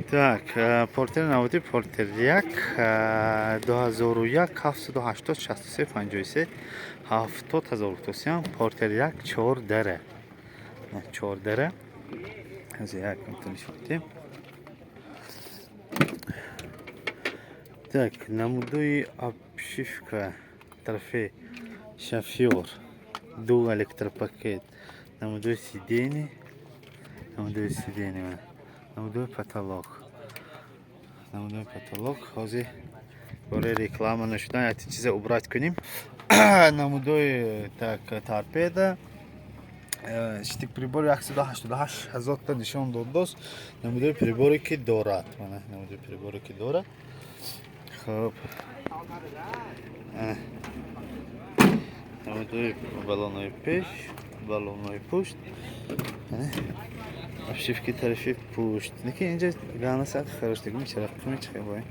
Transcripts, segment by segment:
Так, портер наводи портер 1 2001 780 63 53 70000 тосиям портер 1 4 дара 4 дара аз як нишон. Так, намудои обшивка трофей шофёр ду электропакет намудои сидени намудои потолок ҳозир бораи реклама нашудан як чиза убрат кунем. намудои так торпеда штик прибори 188000 та нишон додааст. намудои приборе ки дорад намудои приборе ки дорад. خب намудои баллонҳои пеш баллонҳои пушт обшивки тарафи пушт лекин инҷа ганаса хароштагӣ мечараққими чихебой.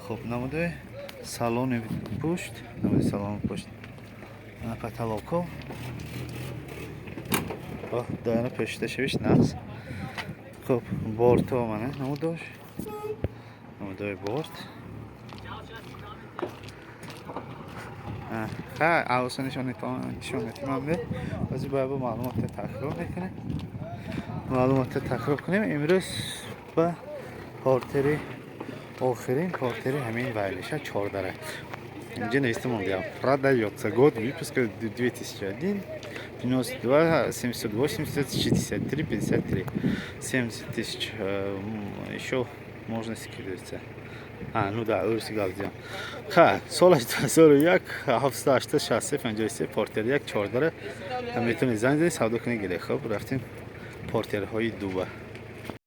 хуб намудои салони пушт намудои салони пушт потолоко дайна пешиташавиш нақс. хуб бортҳо мана намудои борт авоса нишон метавонам баъзе бояд маълумотро такрор кунем. имрӯз ба портери охирин портери ҳамин вайлиша 4 дара инҷа нависта мондиам продается год выпуска 2001 92 780 63 53 70 тысяч ещё можно скидываться. Ну да, урси галдиям. Солаш 2001 780 63 53 портер 1 4 дара метавонед занг занед савдо кунед гиред. хуб рафтем портерҳои дуба.